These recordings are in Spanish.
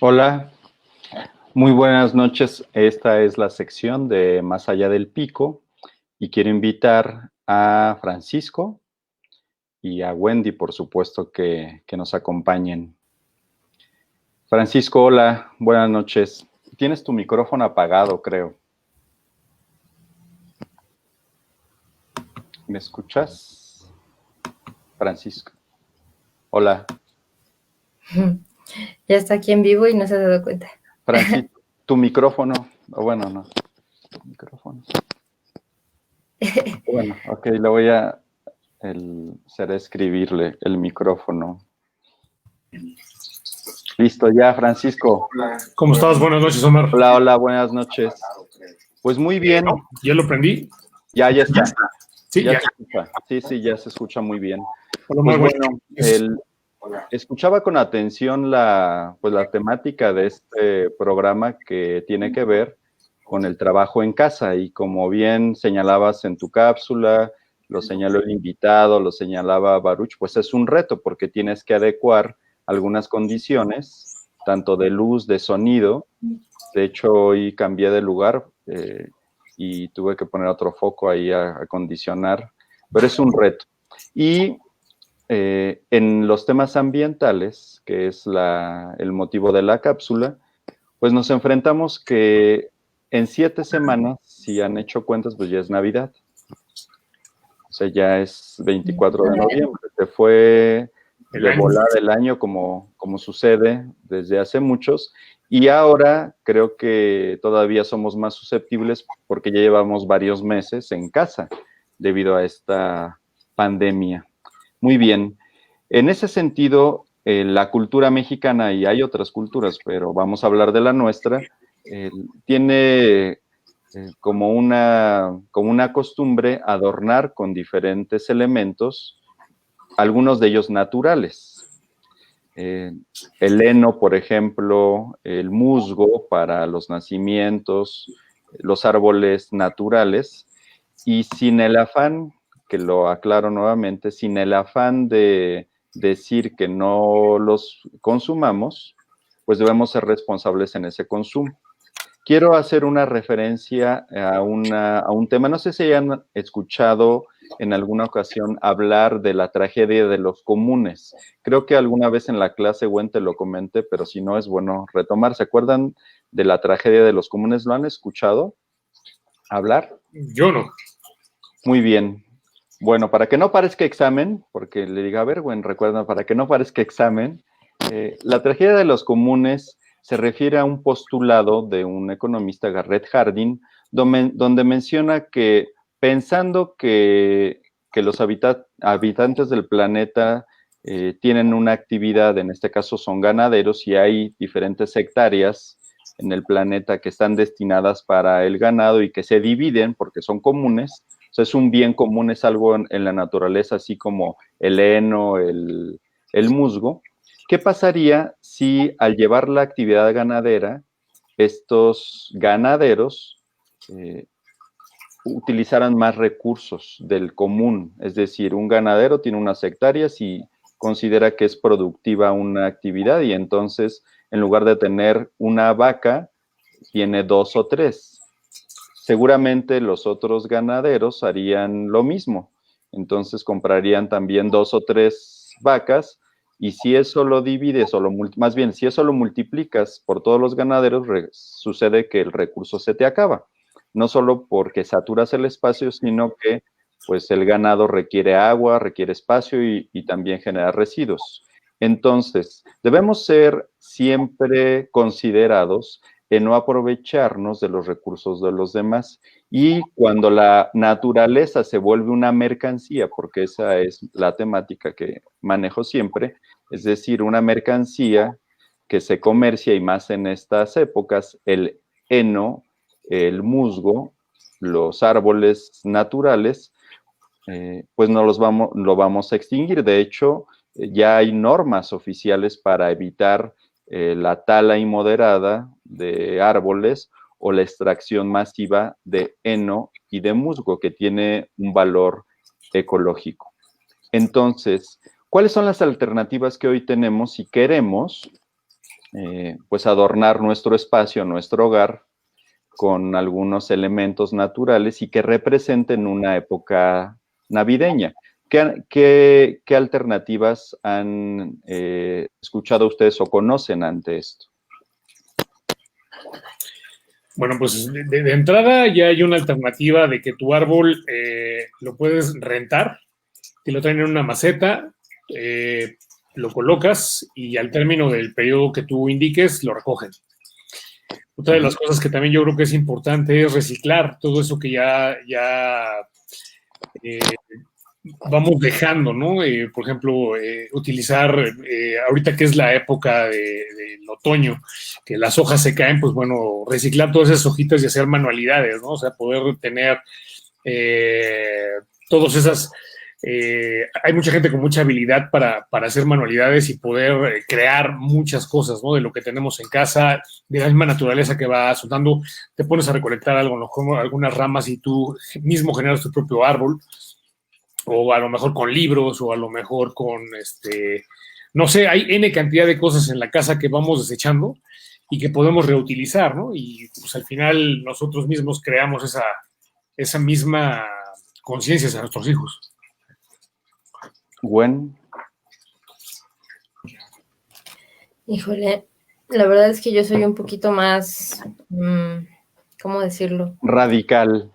Hola, muy buenas noches. Esta es la sección de Más allá del pico y quiero invitar a Francisco y a Wendy, por supuesto, que nos acompañen. Francisco, hola, buenas noches. Tienes tu micrófono apagado, creo. ¿Me escuchas? Francisco, hola. Ya está aquí en vivo y no se ha dado cuenta. Francisco, tu micrófono, o bueno, no, tu micrófono. Bueno, ok, le voy a será escribirle el micrófono. Listo, ya, Francisco. ¿Cómo estás? Buenas noches, Omar. Hola, hola, buenas noches. Pues muy bien. ¿No? ¿Ya lo prendí? Ya está. Sí, ya. Se escucha. Sí, ya se escucha muy bien. Hola, Pues Omar, bueno, escuchaba con atención la temática de este programa que tiene que ver con el trabajo en casa y como bien señalabas en tu cápsula, lo señaló el invitado, lo señalaba Baruch, pues es un reto porque tienes que adecuar algunas condiciones, tanto de luz, de sonido. De hecho, hoy cambié de lugar y tuve que poner otro foco ahí a acondicionar, pero es un reto. Y en los temas ambientales, que es el motivo de la cápsula, pues nos enfrentamos que en 7 semanas, si han hecho cuentas, pues ya es Navidad. O sea, ya es 24 de noviembre. Se fue de volada el año como sucede desde hace muchos. Y ahora creo que todavía somos más susceptibles porque ya llevamos varios meses en casa debido a esta pandemia. Muy bien. En ese sentido, la cultura mexicana, y hay otras culturas, pero vamos a hablar de la nuestra, tiene como una costumbre adornar con diferentes elementos, algunos de ellos naturales. El heno, por ejemplo, el musgo para los nacimientos, los árboles naturales, y sin el afán, que lo aclaro nuevamente, sin el afán de decir que no los consumamos, pues debemos ser responsables en ese consumo. Quiero hacer una referencia a un tema, no sé si hayan escuchado en alguna ocasión hablar de la tragedia de los comunes. Creo que alguna vez en la clase te lo comenté, pero si no es bueno retomar. ¿Se acuerdan de la tragedia de los comunes? ¿Lo han escuchado hablar? Yo no. Muy bien. Bueno, para que no parezca examen, porque le diga, a ver, bueno, recuerda, para que no parezca examen, la tragedia de los comunes se refiere a un postulado de un economista, Garrett Hardin, donde menciona que pensando que los habitantes del planeta tienen una actividad, en este caso son ganaderos, y hay diferentes hectáreas en el planeta que están destinadas para el ganado y que se dividen porque son comunes. O sea, es un bien común, es algo en la naturaleza, así como el heno, el musgo. ¿Qué pasaría si al llevar la actividad ganadera, estos ganaderos utilizaran más recursos del común? Es decir, un ganadero tiene unas hectáreas y considera que es productiva una actividad y entonces, en lugar de tener una vaca, tiene 2 o 3. Seguramente los otros ganaderos harían lo mismo. Entonces comprarían también 2 o 3 vacas y si eso lo divides o más bien si eso lo multiplicas por todos los ganaderos, sucede que el recurso se te acaba. No solo porque saturas el espacio, sino que pues el ganado requiere agua, requiere espacio y también genera residuos. Entonces, debemos ser siempre considerados en no aprovecharnos de los recursos de los demás. Y cuando la naturaleza se vuelve una mercancía, porque esa es la temática que manejo siempre, es decir, una mercancía que se comercia y más en estas épocas, el heno, el musgo, los árboles naturales, pues no lo vamos a extinguir. De hecho, ya hay normas oficiales para evitar la tala inmoderada de árboles o la extracción masiva de heno y de musgo, que tiene un valor ecológico. Entonces, ¿cuáles son las alternativas que hoy tenemos si queremos pues adornar nuestro espacio, nuestro hogar, con algunos elementos naturales y que representen una época navideña. ¿Qué alternativas han escuchado ustedes o conocen ante esto? Bueno, pues de entrada ya hay una alternativa de que tu árbol lo puedes rentar, te lo traen en una maceta, lo colocas y al término del periodo que tú indiques lo recogen. Otra de las cosas que también yo creo que es importante es reciclar todo eso que ya vamos dejando, ¿no? Por ejemplo, utilizar, ahorita que es la época del otoño, que las hojas se caen, pues bueno, reciclar todas esas hojitas y hacer manualidades, ¿no? O sea, poder tener todas esas... hay mucha gente con mucha habilidad para hacer manualidades y poder crear muchas cosas, ¿no? De lo que tenemos en casa, de la misma naturaleza que va soltando, te pones a recolectar algo, ¿no? Algunas ramas y tú mismo generas tu propio árbol, o a lo mejor con libros, o a lo mejor con, no sé, hay N cantidad de cosas en la casa que vamos desechando y que podemos reutilizar, ¿no? Y pues al final nosotros mismos creamos esa misma conciencia a nuestros hijos. Gwen. Híjole, la verdad es que yo soy un poquito más, ¿cómo decirlo? Radical.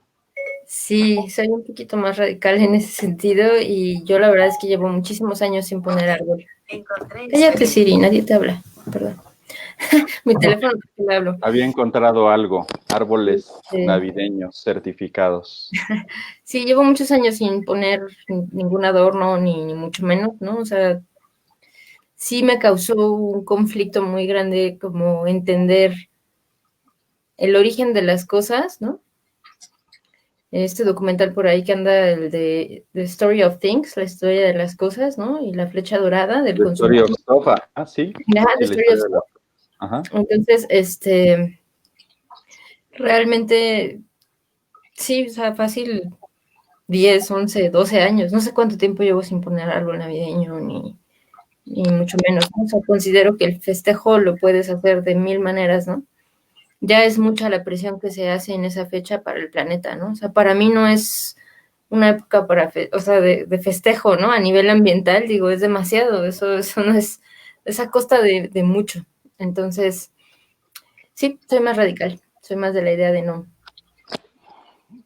Sí, soy un poquito más radical en ese sentido y yo la verdad es que llevo muchísimos años sin poner árbol. Cállate, Siri, nadie te habla, perdón. Mi teléfono, ¿por qué me hablo? Había encontrado algo, árboles navideños certificados. Sí, llevo muchos años sin poner ningún adorno, ni mucho menos, ¿no? O sea, sí me causó un conflicto muy grande como entender el origen de las cosas, ¿no? Este documental por ahí que anda, el de The Story of Things, la historia de las cosas, ¿no? Y la flecha dorada del consumo. The Story of Stuff, sí. Ajá, The Story of Stuff. Ajá. Entonces, realmente, sí, o sea, fácil 10, 11, 12 años, no sé cuánto tiempo llevo sin poner árbol navideño, ni mucho menos, ¿no? O sea, considero que el festejo lo puedes hacer de 1000 maneras, ¿no? Ya es mucha la presión que se hace en esa fecha para el planeta, ¿no? O sea, para mí no es una época de festejo, ¿no? A nivel ambiental, digo, es demasiado, eso no es a costa de mucho. Entonces, sí, soy más radical, soy más de la idea de no.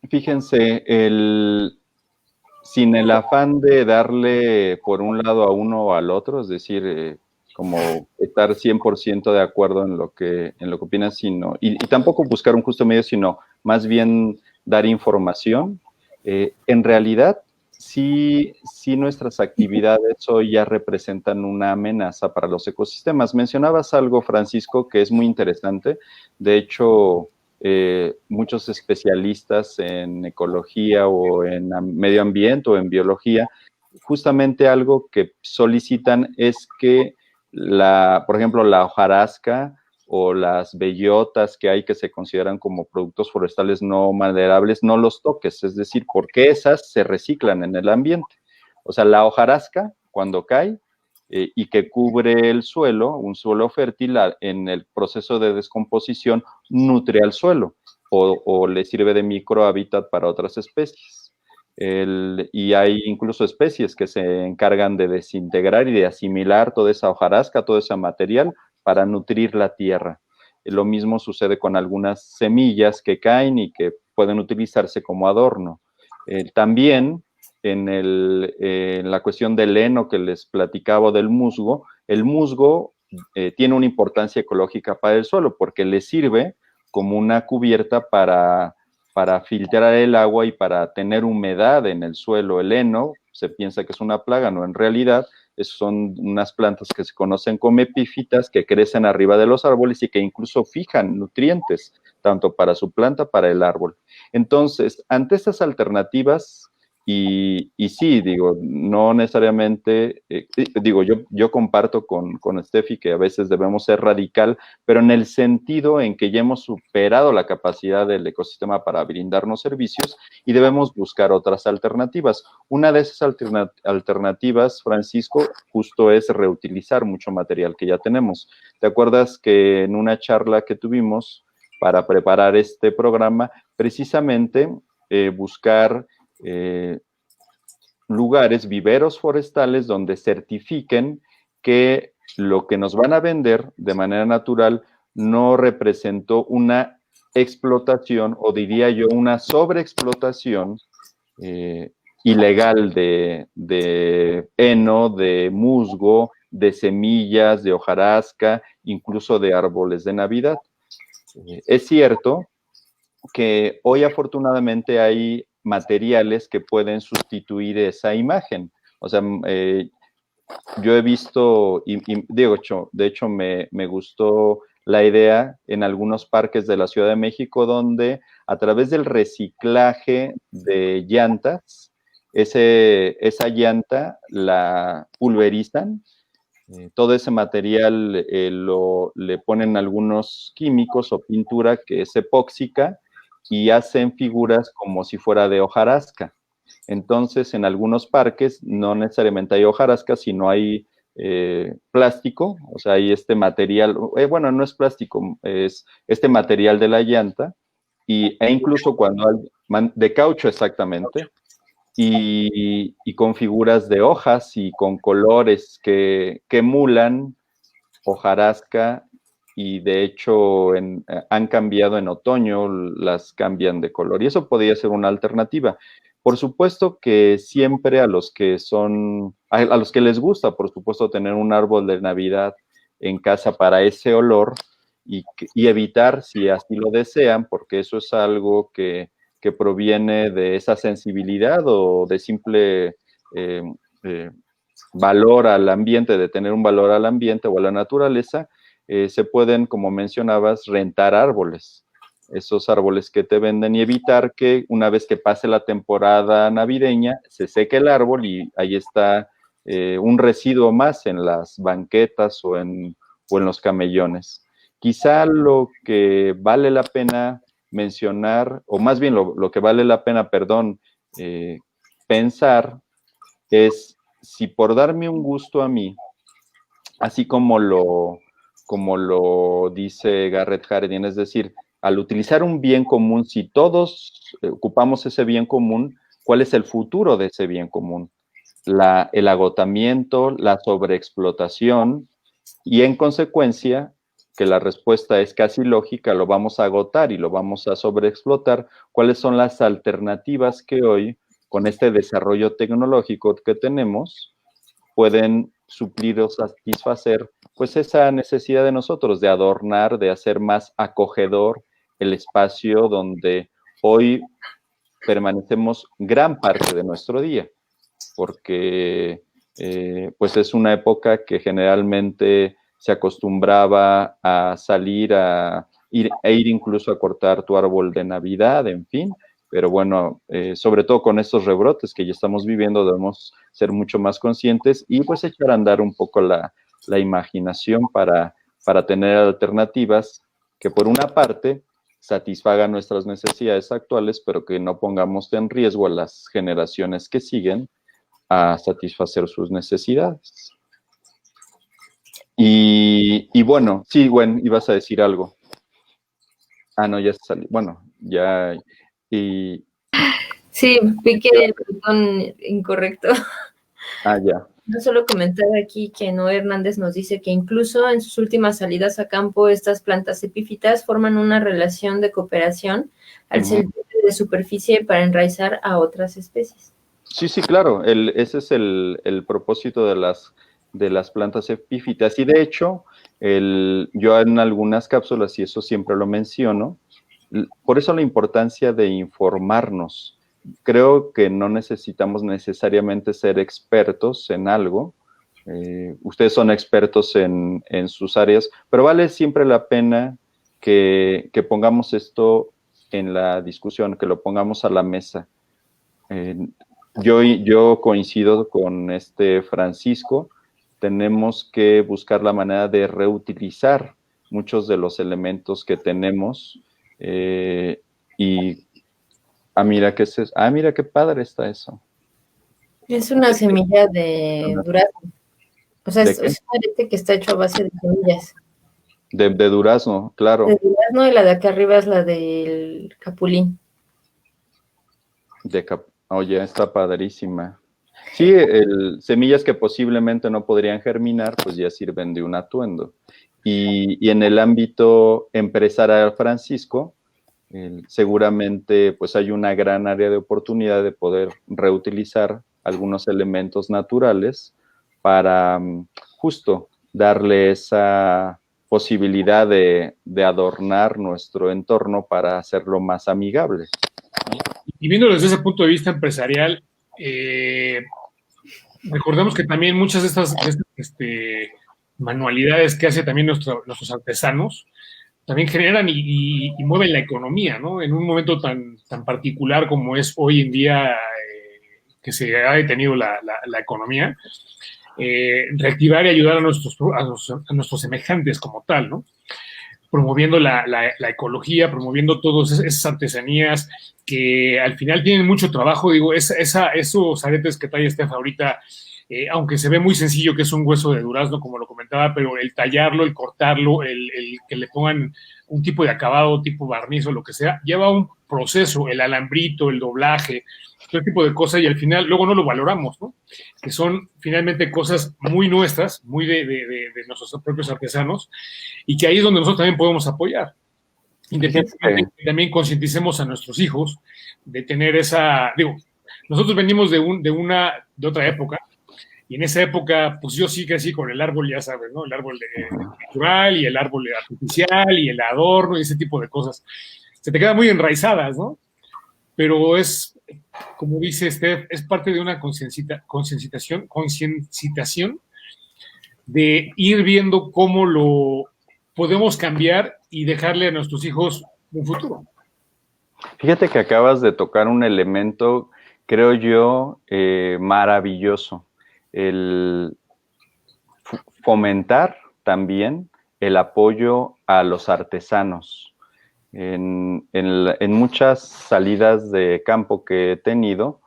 Fíjense, sin el afán de darle por un lado a uno o al otro, es decir, como estar 100% de acuerdo en lo que opinas, sino, y tampoco buscar un justo medio, sino más bien dar información. En realidad, sí nuestras actividades hoy ya representan una amenaza para los ecosistemas. Mencionabas algo, Francisco, que es muy interesante. De hecho, muchos especialistas en ecología o en medio ambiente o en biología, justamente algo que solicitan es que por ejemplo, la hojarasca o las bellotas que hay que se consideran como productos forestales no maderables, no los toques, es decir, porque esas se reciclan en el ambiente. O sea, la hojarasca, cuando cae y que cubre el suelo, un suelo fértil, en el proceso de descomposición, nutre al suelo o le sirve de microhábitat para otras especies. Y hay incluso especies que se encargan de desintegrar y de asimilar toda esa hojarasca, todo ese material para nutrir la tierra. Lo mismo sucede con algunas semillas que caen y que pueden utilizarse como adorno. También en la cuestión del heno que les platicaba del musgo, el musgo tiene una importancia ecológica para el suelo porque le sirve como una cubierta para filtrar el agua y para tener humedad en el suelo. El heno se piensa que es una plaga, no, en realidad son unas plantas que se conocen como epífitas que crecen arriba de los árboles y que incluso fijan nutrientes, tanto para su planta, para el árbol. Entonces, ante estas alternativas, Y sí, digo, no necesariamente, digo, yo comparto con Steffi que a veces debemos ser radical, pero en el sentido en que ya hemos superado la capacidad del ecosistema para brindarnos servicios y debemos buscar otras alternativas. Una de esas alternativas, Francisco, justo es reutilizar mucho material que ya tenemos. ¿Te acuerdas que en una charla que tuvimos para preparar este programa, precisamente buscar lugares, viveros forestales donde certifiquen que lo que nos van a vender de manera natural no representó una explotación, o diría yo, una sobreexplotación ilegal de heno, de musgo, de semillas, de hojarasca, incluso de árboles de Navidad. Es cierto que hoy afortunadamente hay materiales que pueden sustituir esa imagen. O sea, yo he visto, de hecho me gustó la idea en algunos parques de la Ciudad de México donde a través del reciclaje de llantas, esa llanta la pulverizan, todo ese material le ponen algunos químicos o pintura que es epóxica y hacen figuras como si fuera de hojarasca. Entonces, en algunos parques no necesariamente hay hojarasca, sino hay plástico, o sea, hay este material, bueno, no es plástico, es este material de la llanta, e incluso cuando hay, de caucho exactamente, y con figuras de hojas y con colores que emulan hojarasca, y de hecho han cambiado en otoño, las cambian de color, y eso podría ser una alternativa. Por supuesto que siempre a los que les gusta, por supuesto, tener un árbol de Navidad en casa para ese olor, y evitar, si así lo desean, porque eso es algo que proviene de esa sensibilidad o de simple valor al ambiente, de tener un valor al ambiente o a la naturaleza, se pueden, como mencionabas, rentar árboles, esos árboles que te venden, y evitar que una vez que pase la temporada navideña se seque el árbol y ahí está un residuo más en las banquetas o en los camellones. Quizá lo que vale la pena mencionar, o más bien lo que vale la pena, pensar, es si por darme un gusto a mí, así como lo dice Garrett Hardin, es decir, al utilizar un bien común, si todos ocupamos ese bien común, ¿cuál es el futuro de ese bien común? El agotamiento, la sobreexplotación, y en consecuencia, que la respuesta es casi lógica, lo vamos a agotar y lo vamos a sobreexplotar. ¿Cuáles son las alternativas que hoy, con este desarrollo tecnológico que tenemos, pueden suplir o satisfacer pues esa necesidad de nosotros de adornar, de hacer más acogedor el espacio donde hoy permanecemos gran parte de nuestro día? Porque pues es una época que generalmente se acostumbraba a salir e ir incluso a cortar tu árbol de Navidad, en fin. Pero bueno, sobre todo con estos rebrotes que ya estamos viviendo, debemos ser mucho más conscientes y pues echar a andar un poco la imaginación para tener alternativas que por una parte satisfagan nuestras necesidades actuales, pero que no pongamos en riesgo a las generaciones que siguen a satisfacer sus necesidades. Y bueno, sí, Gwen, ibas a decir algo. Ah, no, ya salió. Bueno, ya. Sí, piqué el botón incorrecto. Ah, ya. No solo comentar aquí que Noé Hernández nos dice que incluso en sus últimas salidas a campo, estas plantas epífitas forman una relación de cooperación al servicio de superficie para enraizar a otras especies. Sí, sí, claro. Ese es el propósito de las plantas epífitas. Y de hecho, yo en algunas cápsulas, y eso siempre lo menciono, por eso la importancia de informarnos. Creo que no necesitamos necesariamente ser expertos en algo. Ustedes son expertos en sus áreas, pero vale siempre la pena que pongamos esto en la discusión, que lo pongamos a la mesa. Yo coincido con Francisco, tenemos que buscar la manera de reutilizar muchos de los elementos que tenemos y, mira qué es eso. Mira qué padre está eso. Es una semilla de durazno. O sea, ¿De es qué? un arete que está hecho a base de semillas. De durazno, claro. De durazno, y la de acá arriba es la del capulín. Oye, está padrísima. Sí, semillas que posiblemente no podrían germinar, pues ya sirven de un atuendo. Y en el ámbito empresarial, Francisco, seguramente pues hay una gran área de oportunidad de poder reutilizar algunos elementos naturales para justo darle esa posibilidad de adornar nuestro entorno para hacerlo más amigable. Y viéndolo desde ese punto de vista empresarial, recordemos que también muchas de estas manualidades que hacen también nuestros artesanos también generan y mueven la economía, ¿no? En un momento tan particular como es hoy en día, que se ha detenido la economía, reactivar y ayudar a nuestros semejantes como tal, ¿no? Promoviendo la ecología, promoviendo todas esas artesanías que al final tienen mucho trabajo. Digo, esos aretes que trae Steph ahorita, aunque se ve muy sencillo que es un hueso de durazno, como lo comentaba, pero el tallarlo, el cortarlo, el que le pongan un tipo de acabado, tipo barniz o lo que sea, lleva un proceso, el alambrito, el doblaje, todo tipo de cosas, y al final luego no lo valoramos, ¿no? Que son finalmente cosas muy nuestras, muy de nuestros propios artesanos, y que ahí es donde nosotros también podemos apoyar. Independientemente que también concienticemos a nuestros hijos de tener nosotros venimos de otra época, y en esa época, pues yo sí crecí con el árbol, ya sabes, ¿no? El árbol natural y el árbol artificial y el adorno y ese tipo de cosas. Se te quedan muy enraizadas, ¿no? Pero es, como dice Steph, es parte de una concienciación de ir viendo cómo lo podemos cambiar y dejarle a nuestros hijos un futuro. Fíjate que acabas de tocar un elemento, creo yo, maravilloso. El fomentar también el apoyo a los artesanos. En muchas salidas de campo que he tenido,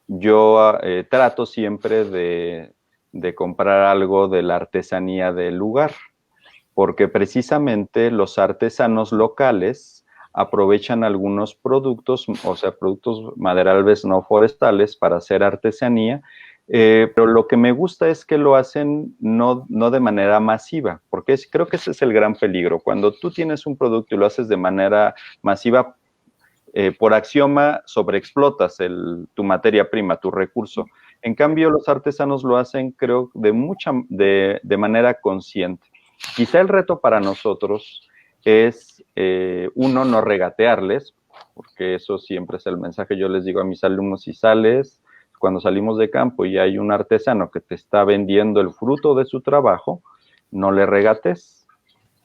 yo trato siempre de comprar algo de la artesanía del lugar, porque precisamente los artesanos locales aprovechan algunos productos, o sea, productos maderales no forestales para hacer artesanía, pero lo que me gusta es que lo hacen no de manera masiva, porque creo que ese es el gran peligro. Cuando tú tienes un producto y lo haces de manera masiva, por axioma sobreexplotas tu materia prima, tu recurso. En cambio, los artesanos lo hacen, creo, de manera consciente. Quizá el reto para nosotros es, uno, no regatearles, porque eso siempre es el mensaje. Yo les digo a mis alumnos, si sales, cuando salimos de campo y hay un artesano que te está vendiendo el fruto de su trabajo, no le regates,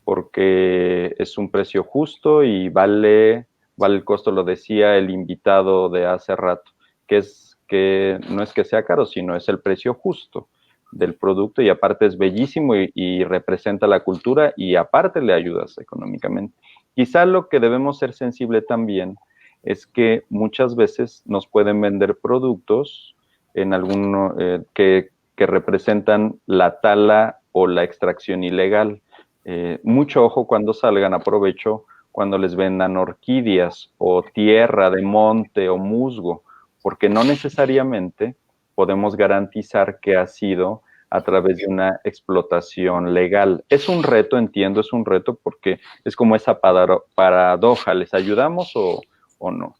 porque es un precio justo y vale el costo, lo decía el invitado de hace rato, que no es que sea caro, sino es el precio justo del producto, y aparte es bellísimo y representa la cultura, y aparte le ayudas económicamente. Quizá lo que debemos ser sensible también es que muchas veces nos pueden vender productos en que representan la tala o la extracción ilegal. Mucho ojo cuando salgan, aprovecho cuando les vendan orquídeas o tierra de monte o musgo, porque no necesariamente podemos garantizar que ha sido a través de una explotación legal. Es un reto, entiendo, es un reto, porque es como esa paradoja, ¿les ayudamos o no?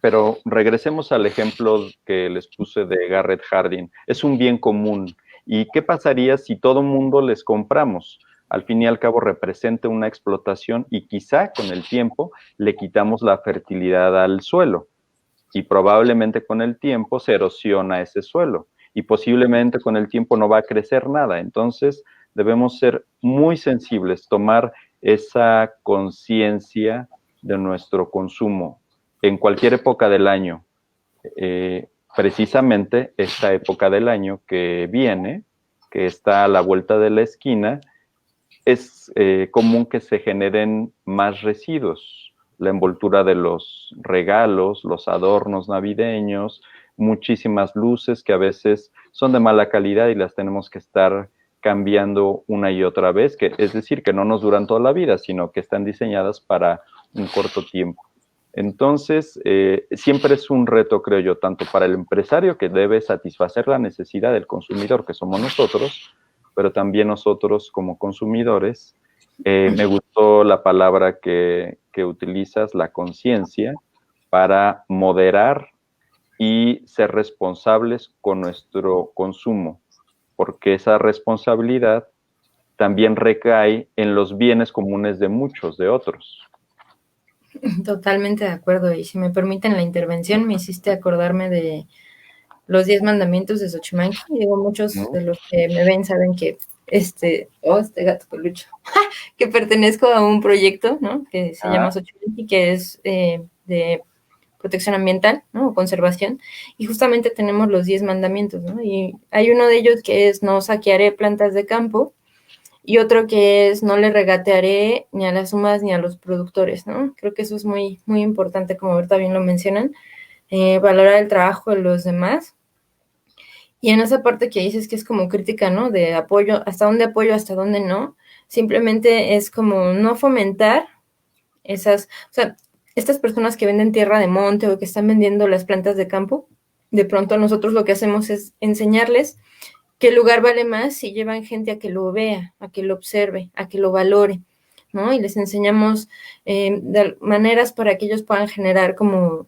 Pero regresemos al ejemplo que les puse de Garrett Hardin. Es un bien común. ¿Y qué pasaría si todo mundo les compramos? Al fin y al cabo representa una explotación, y quizá con el tiempo le quitamos la fertilidad al suelo, y probablemente con el tiempo se erosiona ese suelo, y posiblemente con el tiempo no va a crecer nada. Entonces debemos ser muy sensibles, tomar esa conciencia de nuestro consumo en cualquier época del año. precisamente esta época del año que viene, que está a la vuelta de la esquina, es común que se generen más residuos. La envoltura de los regalos, los adornos navideños, muchísimas luces que a veces son de mala calidad y las tenemos que estar cambiando una y otra vez, que es decir, que no nos duran toda la vida, sino que están diseñadas para un corto tiempo. Entonces, siempre es un reto, creo yo, tanto para el empresario, que debe satisfacer la necesidad del consumidor, que somos nosotros, pero también nosotros como consumidores. Me gustó la palabra que utilizas, la conciencia, para moderar y ser responsables con nuestro consumo, porque esa responsabilidad también recae en los bienes comunes de muchos, de otros. Totalmente de acuerdo. Y si me permiten la intervención, me hiciste acordarme de los 10 mandamientos de Xochimilco. Digo, muchos de los que me ven saben que este gato pelucho, que pertenezco a un proyecto, ¿no? Que se llama Xochimilco, que es de protección ambiental, ¿no? O conservación. Y justamente tenemos los 10 mandamientos, ¿no? Y hay uno de ellos que es: no saquearé plantas de campo. Y otro que es: no le regatearé ni a las sumas ni a los productores, ¿no? Creo que eso es muy, muy importante, como ahorita bien lo mencionan, valorar el trabajo de los demás. Y en esa parte que dices que es como crítica, ¿no? De apoyo, hasta dónde no, simplemente es como no fomentar esas, o sea, estas personas que venden tierra de monte o que están vendiendo las plantas de campo, de pronto nosotros lo que hacemos es enseñarles que el lugar vale más si llevan gente a que lo vea, a que lo observe, a que lo valore, ¿no? Y les enseñamos de maneras para que ellos puedan generar como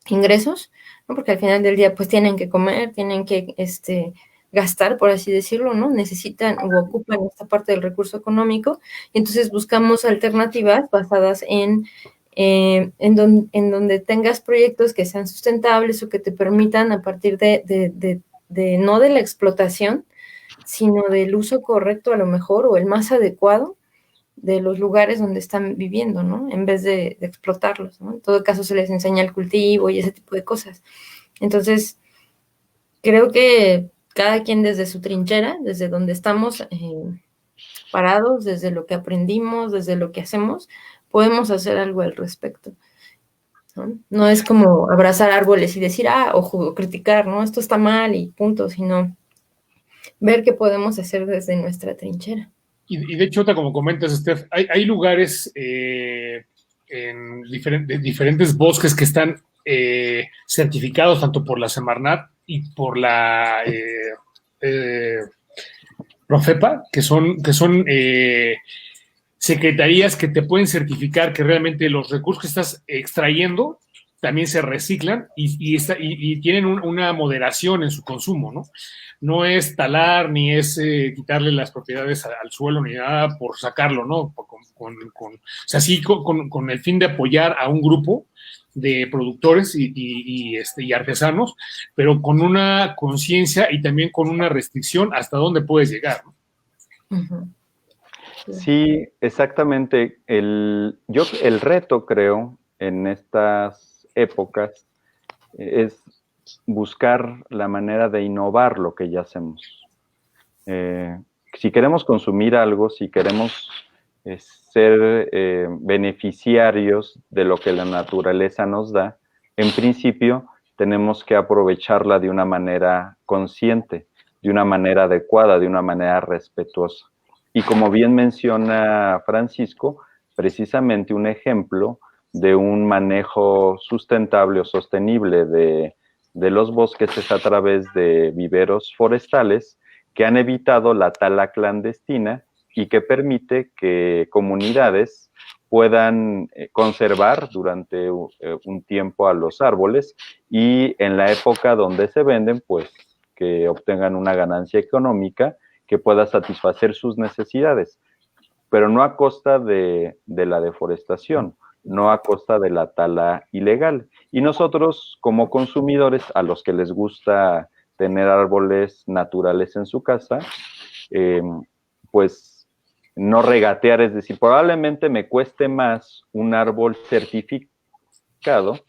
ingresos, ¿no? Porque al final del día pues tienen que comer, tienen que gastar, por así decirlo, ¿no? Necesitan o ocupan esta parte del recurso económico, y entonces buscamos alternativas basadas en donde tengas proyectos que sean sustentables o que te permitan, a partir de no de la explotación, sino del uso correcto a lo mejor, o el más adecuado de los lugares donde están viviendo, ¿no? En vez de explotarlos, ¿no? En todo caso se les enseña el cultivo y ese tipo de cosas. Entonces, creo que cada quien desde su trinchera, desde donde estamos parados, desde lo que aprendimos, desde lo que hacemos, podemos hacer algo al respecto, ¿no? No es como abrazar árboles y decir, o criticar, ¿no? Esto está mal y punto, sino ver qué podemos hacer desde nuestra trinchera. Y de hecho, como comentas, Steph, hay lugares en diferentes bosques que están certificados tanto por la Semarnat y por la Profepa, que son secretarías que te pueden certificar que realmente los recursos que estás extrayendo también se reciclan y tienen una moderación en su consumo, ¿no? No es talar ni es quitarle las propiedades al suelo ni nada por sacarlo, ¿no? O sea, sí, con el fin de apoyar a un grupo de productores y artesanos, pero con una conciencia y también con una restricción hasta dónde puedes llegar, ¿no? Uh-huh. Sí, exactamente. El reto, creo, en estas épocas es buscar la manera de innovar lo que ya hacemos. Si queremos consumir algo, si queremos ser beneficiarios de lo que la naturaleza nos da, en principio tenemos que aprovecharla de una manera consciente, de una manera adecuada, de una manera respetuosa. Y como bien menciona Francisco, precisamente un ejemplo de un manejo sustentable o sostenible de los bosques es a través de viveros forestales que han evitado la tala clandestina y que permite que comunidades puedan conservar durante un tiempo a los árboles y en la época donde se venden, pues que obtengan una ganancia económica que pueda satisfacer sus necesidades, pero no a costa de la deforestación, no a costa de la tala ilegal. Y nosotros, como consumidores, a los que les gusta tener árboles naturales en su casa, pues no regatear, es decir, probablemente me cueste más un árbol certificado,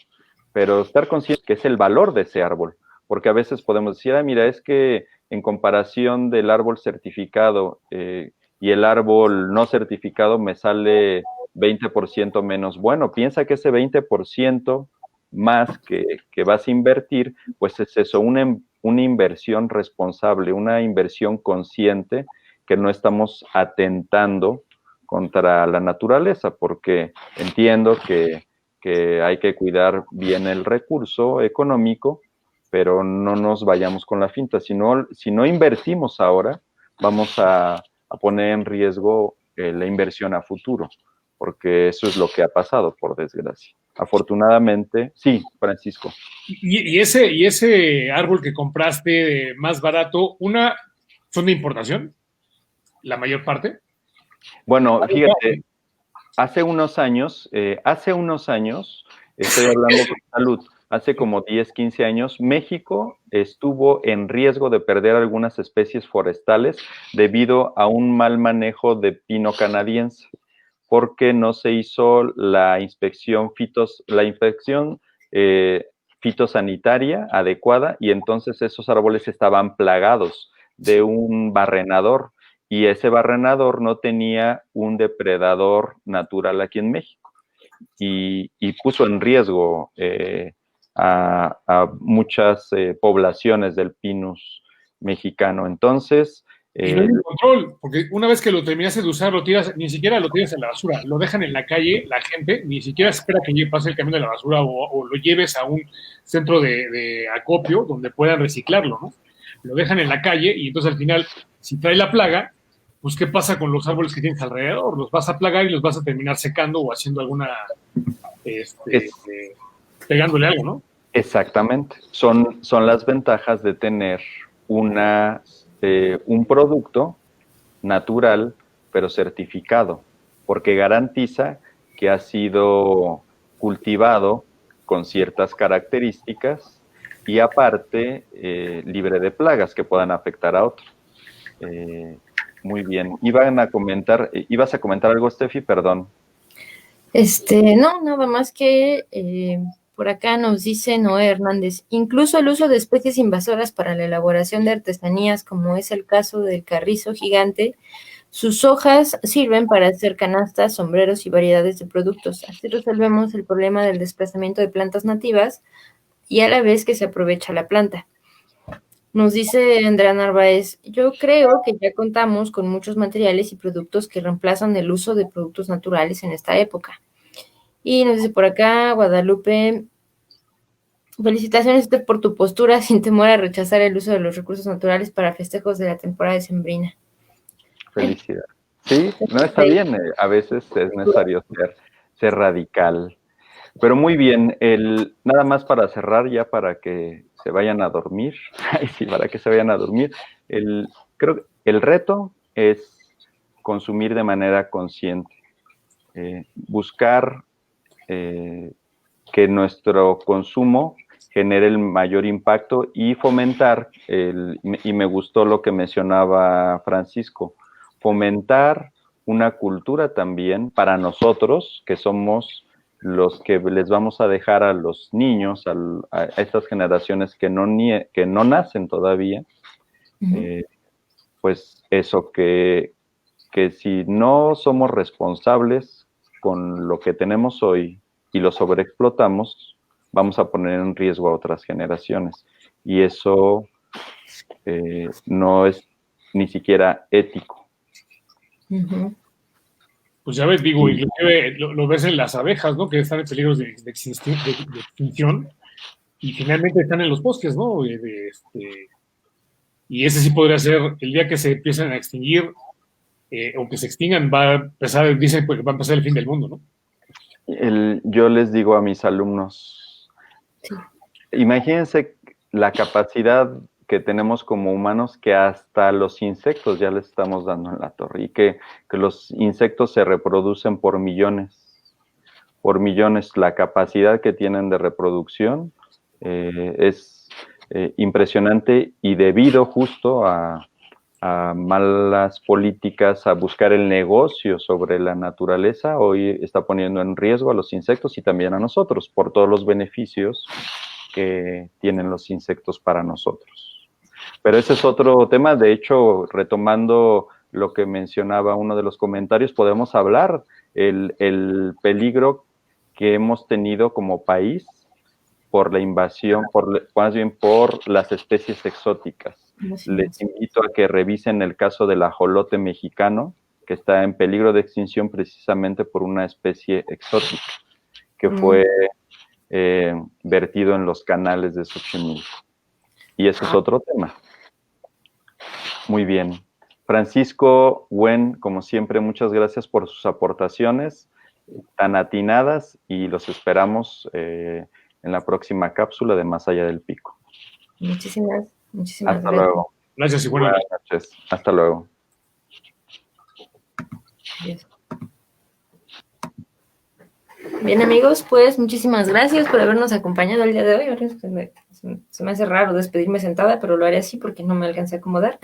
pero estar consciente que es el valor de ese árbol, porque a veces podemos decir, mira, es que en comparación del árbol certificado y el árbol no certificado me sale 20% menos. Bueno, piensa que ese 20% más que vas a invertir, pues es eso, una inversión responsable, una inversión consciente, que no estamos atentando contra la naturaleza, porque entiendo que hay que cuidar bien el recurso económico, pero no nos vayamos con la finta. Si no invertimos ahora, vamos a poner en riesgo la inversión a futuro, porque eso es lo que ha pasado, por desgracia. Afortunadamente, sí, Francisco. Y ese árbol que compraste más barato, ¿son de importación? ¿La mayor parte? Bueno, fíjate, hace unos años, estoy hablando con salud, hace como 10, 15 años, México estuvo en riesgo de perder algunas especies forestales debido a un mal manejo de pino canadiense, porque no se hizo la inspección fitosanitaria adecuada, y entonces esos árboles estaban plagados de un barrenador, y ese barrenador no tenía un depredador natural aquí en México, y puso en riesgo a muchas poblaciones del pinus mexicano. Entonces, y no hay un control, porque una vez que lo terminaste de usar, ni siquiera lo tiras en la basura, lo dejan en la calle, la gente ni siquiera espera que pase el camión de la basura o lo lleves a un centro de acopio donde puedan reciclarlo, ¿no? Lo dejan en la calle y entonces al final, si trae la plaga, pues ¿qué pasa con los árboles que tienes alrededor? Los vas a plagar y los vas a terminar secando o haciendo alguna, pegándole algo, ¿no? Exactamente, son las ventajas de tener un producto natural, pero certificado, porque garantiza que ha sido cultivado con ciertas características y aparte libre de plagas que puedan afectar a otros. Muy bien. ¿Ibas a comentar algo, Steffi? Perdón. No, nada más que por acá nos dice Noé Hernández, incluso el uso de especies invasoras para la elaboración de artesanías, como es el caso del carrizo gigante, sus hojas sirven para hacer canastas, sombreros y variedades de productos. Así resolvemos el problema del desplazamiento de plantas nativas y a la vez que se aprovecha la planta. Nos dice Andrea Narváez, yo creo que ya contamos con muchos materiales y productos que reemplazan el uso de productos naturales en esta época. Y nos dice por acá, Guadalupe, felicitaciones por tu postura sin temor a rechazar el uso de los recursos naturales para festejos de la temporada decembrina. Felicidades. Sí, no está bien, a veces es necesario ser radical. Pero muy bien, nada más para cerrar, ya para que se vayan a dormir, sí, para que se vayan a dormir, creo que el reto es consumir de manera consciente, buscar que nuestro consumo genere el mayor impacto y fomentar, y me gustó lo que mencionaba Francisco, fomentar una cultura también para nosotros, que somos los que les vamos a dejar a los niños, a estas generaciones que no nacen todavía, pues eso, que si no somos responsables con lo que tenemos hoy y lo sobreexplotamos, vamos a poner en riesgo a otras generaciones. Y eso no es ni siquiera ético. Pues ya ves, digo, inclusive lo ves en las abejas, ¿no? Que están en peligro de extinción y finalmente están en los bosques, ¿no? Y ese sí podría ser, el día que se empiecen a extinguir o que se extingan, dicen que va a empezar el fin del mundo, ¿no? Yo les digo a mis alumnos, imagínense la capacidad que tenemos como humanos, que hasta los insectos ya les estamos dando en la torre, y que los insectos se reproducen por millones. La capacidad que tienen de reproducción es impresionante, y debido justo a a malas políticas, a buscar el negocio sobre la naturaleza, hoy está poniendo en riesgo a los insectos y también a nosotros por todos los beneficios que tienen los insectos para nosotros. Pero ese es otro tema. De hecho, retomando lo que mencionaba uno de los comentarios, podemos hablar el peligro que hemos tenido como país por la invasión, más bien por las especies exóticas. Les invito a que revisen el caso del ajolote mexicano, que está en peligro de extinción precisamente por una especie exótica que fue vertido en los canales de Xochimilco. Y ese es otro tema. Muy bien. Francisco Wen, como siempre, muchas gracias por sus aportaciones tan atinadas y los esperamos en la próxima cápsula de Más Allá del Pico. Muchísimas Hasta gracias. luego. Gracias y buenas noches. Hasta luego. Yes. Bien, amigos, pues muchísimas gracias por habernos acompañado el día de hoy. Se me hace raro despedirme sentada, pero lo haré así porque no me alcancé a acomodar.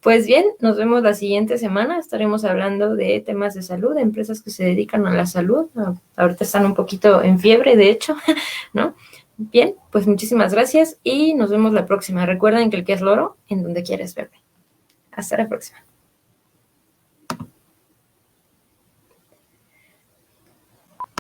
Pues bien, nos vemos la siguiente semana. Estaremos hablando de temas de salud, de empresas que se dedican a la salud. Ahorita están un poquito en fiebre, de hecho, ¿no? Bien, pues muchísimas gracias y nos vemos la próxima. Recuerden que el que es loro, en donde quieres verme. Hasta la próxima.